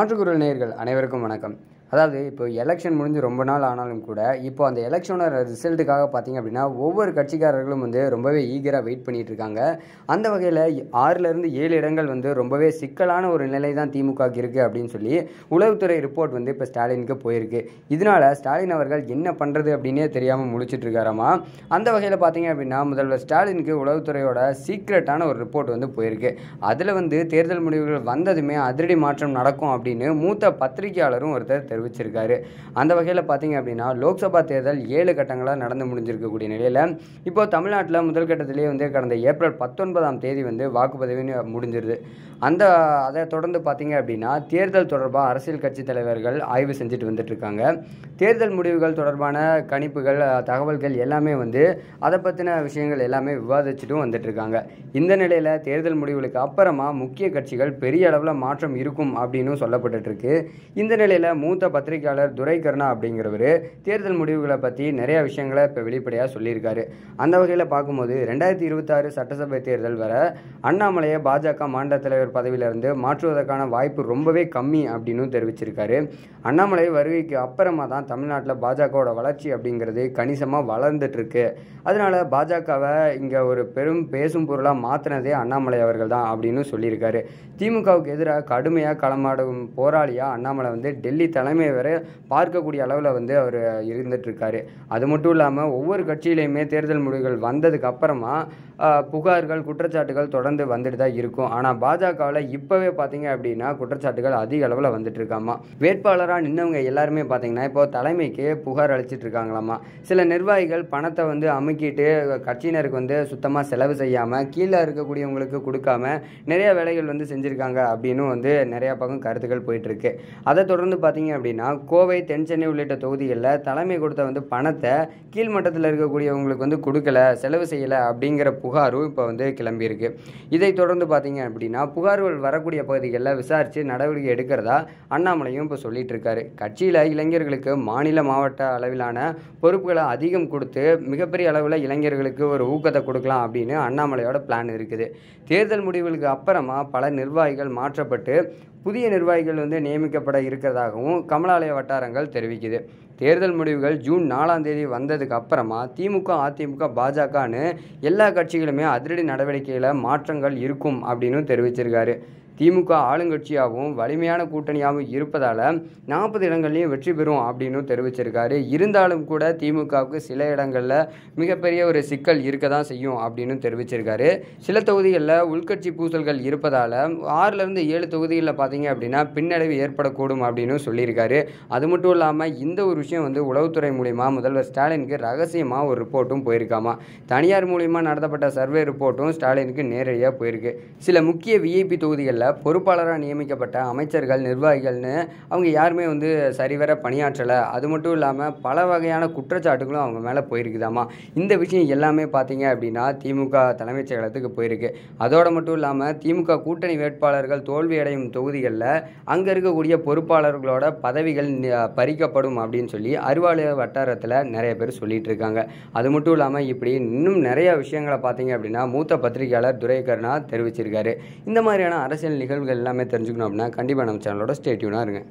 மாற்றுக்குரல் நேயர்கள் அனைவருக்கும் வணக்கம். அதாவது இப்போ எலெக்ஷன் முடிஞ்சு ரொம்ப நாள் ஆனாலும் கூட இப்போ அந்த எலெக்ஷனோட ரிசல்ட்டுக்காக பார்த்தீங்க அப்படின்னா ஒவ்வொரு கட்சிக்காரர்களும் ரொம்பவே ஈகராக வெயிட் பண்ணிட்டு இருக்காங்க. அந்த வகையில் 6லேருந்து 7 இடங்கள் ரொம்பவே சிக்கலான ஒரு நிலை தான் திமுகவுக்கு இருக்குது அப்படின்னு சொல்லி உளவுத்துறை ரிப்போர்ட் இப்போ ஸ்டாலினுக்கு போயிருக்கு. இதனால ஸ்டாலின் அவர்கள் என்ன பண்ணுறது அப்படின்னே தெரியாமல் முழிச்சிட்டு இருக்காராமா. அந்த வகையில் பார்த்தீங்க அப்படின்னா முதல்வர் ஸ்டாலினுக்கு உளவுத்துறையோட சீக்ரெட்டான ஒரு ரிப்போர்ட் போயிருக்கு. அதில் தேர்தல் முடிவுகள் வந்ததுமே அதிரடி மாற்றம் நடக்கும் அப்படின்னு மூத்த பத்திரிகையாளரும் ஒருத்தர் தெரிவிச்சிருக்காரு. அந்த வகையில் பார்த்தீங்க அப்படின்னா லோக்சபா தேர்தல் 7 கட்டங்களாக நடந்து முடிஞ்சிருக்கக்கூடிய நிலையில் இப்போ தமிழ்நாட்டில் முதல் கட்டத்திலேயே கடந்த ஏப்ரல் 19ஆம் தேதி வாக்குப்பதிவு முடிஞ்சிருது. அதை தொடர்ந்து பார்த்தீங்க அப்படின்னா தேர்தல் தொடர்பாக அரசியல் கட்சி தலைவர்கள் ஆய்வு செஞ்சுட்டு வந்துட்டு இருக்காங்க. தேர்தல் முடிவுகள் தொடர்பான கணிப்புகள் தகவல்கள் எல்லாமே அதை பற்றின விஷயங்கள் எல்லாமே விவாதிச்சுட்டும் வந்துட்டு இருக்காங்க. இந்த நிலையில் தேர்தல் முடிவுகளுக்கு அப்புறமா முக்கிய கட்சிகள் பெரிய அளவில் மாற்றம் இருக்கும் அப்படின்னு சொல்லப்பட்டு இருக்கு. இந்த நிலையில் மூத்த பத்திரிகையாளர் துரை கருணா அப்படிங்கிறவர் தேர்தல் முடிவுகளை பற்றி நிறைய விஷயங்களை இப்போ வெளிப்படையாக சொல்லியிருக்காரு. அந்த வகையில் பார்க்கும்போது 2026 சட்டசபை தேர்தல் வர அண்ணாமலையை பாஜக மாநில தலைவர் பதவியிலிருந்து மாற்றுவதற்கான வாய்ப்பு ரொம்பவே கம்மி அப்படின்னு தெரிவிச்சிருக்காரு. அண்ணாமலை வருகைக்கு அப்புறமா தான் தமிழ்நாட்டில் பாஜகவோட வளர்ச்சி அப்படிங்கிறது கணிசமாக வளர்ந்துட்டு இருக்கு. அதனால பாஜகவை இங்கே ஒரு பெரும் பேசும் பொருளாக மாற்றினதே அண்ணாமலை அவர்கள் தான் அப்படின்னு சொல்லியிருக்காரு. திமுகவுக்கு எதிராக கடுமையாக களமாடும் போராளியாக அண்ணாமலை டெல்லி தலைமை வரை பார்க்கக்கூடிய அளவில் அவர் இருந்துட்டு இருக்காரு. அது மட்டும் இல்லாமல் ஒவ்வொரு கட்சியிலையுமே தேர்தல் முடிவுகள் வந்ததுக்கு அப்புறமா புகார்கள் குற்றச்சாட்டுகள் தொடர்ந்து வந்துட்டு தான் இருக்கும். ஆனால் பாஜகவில் இப்போவே பார்த்தீங்க அப்படின்னா குற்றச்சாட்டுகள் அதிக அளவில் வந்துட்டு இருக்காமா. வேட்பாளராக நின்றவங்க எல்லாருமே பார்த்தீங்கன்னா இப்போ தலைமைக்கு புகார் அளிச்சிட்டு இருக்காங்களாமா. சில நிர்வாகிகள் பணத்தை அமுக்கிட்டு கட்சியினருக்கு சுத்தமாக செலவு செய்யாமல் கீழே இருக்கக்கூடியவங்களுக்கு கொடுக்காம நிறைய வேலைகள் செஞ்சுருக்காங்க அப்படின்னு நிறைய பக்கம் கருத்துக்கள் போயிட்டு இருக்கு. அதை தொடர்ந்து பார்த்தீங்க அப்படின்னா கோவை தென் சென்னை உள்ளிட்ட தொகுதிகளில் தலைமை கொடுத்த பணத்தை கீழ்மட்டத்தில் இருக்கக்கூடியவங்களுக்கு கொடுக்கல, செலவு செய்யலை அப்படிங்கிற புகாரும் இப்போ கிளம்பியிருக்கு. இதை தொடர்ந்து பார்த்தீங்க அப்படின்னா புகார்கள் வரக்கூடிய பகுதிகளில் விசாரித்து நடவடிக்கை எடுக்கிறதா அண்ணாமலையும் இப்போ சொல்லிட்டு இருக்காரு. கட்சியில் இளைஞர்களுக்கு மாநில மாவட்ட அளவிலான பொறுப்புகளை அதிகம் கொடுத்து மிகப்பெரிய அளவில் இளைஞர்களுக்கு ஒரு ஊக்கத்தை கொடுக்கலாம் அப்படின்னு அண்ணாமலையோட பிளான் இருக்குது. தேர்தல் முடிவுகளுக்கு அப்புறமா பல நிர்வாகிகள் மாற்றப்பட்டு புதிய நிர்வாகிகள் நியமிக்கப்பட இருக்கிறதாகவும் கமலாலய வட்டாரங்கள் தெரிவிக்குது. தேர்தல் முடிவுகள் ஜூன் 4ஆம் தேதி வந்ததுக்கு அப்புறமா திமுக, அதிமுக, பாஜகன்னு எல்லா கட்சிகளுமே அதிரடி நடவடிக்கையில் மாற்றங்கள் இருக்கும் அப்படின்னு தெரிவிச்சிருக்காரு. திமுக ஆளுங்கட்சியாகவும் வலிமையான கூட்டணியாகவும் இருப்பதால் 40 இடங்கள்லையும் வெற்றி பெறும் அப்படின்னு தெரிவிச்சிருக்காரு. இருந்தாலும் கூட திமுகவுக்கு சில இடங்களில் மிகப்பெரிய ஒரு சிக்கல் இருக்க தான் செய்யும் அப்படின்னு தெரிவிச்சிருக்காரு. சில தொகுதிகளில் உள்கட்சி பூசல்கள் இருப்பதால் 6லேருந்து 7 தொகுதிகளில் பார்த்தீங்க அப்படின்னா பின்னடைவு ஏற்படக்கூடும் அப்படின்னு சொல்லியிருக்காரு. அது மட்டும் இல்லாமல் இந்த ஒரு விஷயம் உளவுத்துறை மூலிமா முதல்வர் ஸ்டாலினுக்கு ரகசியமாக ஒரு ரிப்போர்ட்டும் போயிருக்காமா. தனியார் மூலிமா நடத்தப்பட்ட சர்வே ரிப்போர்ட்டும் ஸ்டாலினுக்கு நேரடியாக போயிருக்கு. சில முக்கிய விஐபி தொகுதிகளில் பொறுப்பாளராக நியமிக்கப்பட்ட அமைச்சர்கள், நிர்வாகிகள்னு அவங்க யாருமே சரிவர பணியாற்றலை. அது மட்டும் இல்லாமல் பல வகையான குற்றச்சாட்டுகளும் அவங்க மேலே போயிருக்குதாமா. இந்த விஷயம் எல்லாமே பார்த்தீங்க அப்படின்னா திமுக தலைமைச் செயலகத்துக்கு போயிருக்கு. அதோடு மட்டும் இல்லாமல் திமுக கூட்டணி வேட்பாளர்கள் தோல்வியடையும் தொகுதிகளில் அங்கே இருக்கக்கூடிய பொறுப்பாளர்களோட பதவிகள் பறிக்கப்படும் அப்படின்னு சொல்லி அறிவாலய வட்டாரத்தில் நிறைய பேர் சொல்லிட்டு இருக்காங்க. அது மட்டும் இல்லாமல் இப்படி இன்னும் நிறைய விஷயங்களை பார்த்தீங்க அப்படின்னா மூத்த பத்திரிகையாளர் துரை கருணா தெரிவிச்சிருக்காரு. இந்த மாதிரியான அரசியல் நிகழ்வுகள் எல்லாமே தெரிஞ்சுக்கணும் அப்படின்னா கண்டிப்பாக நம்ம சேனலோட ஸ்டே டியூனாக இருங்க.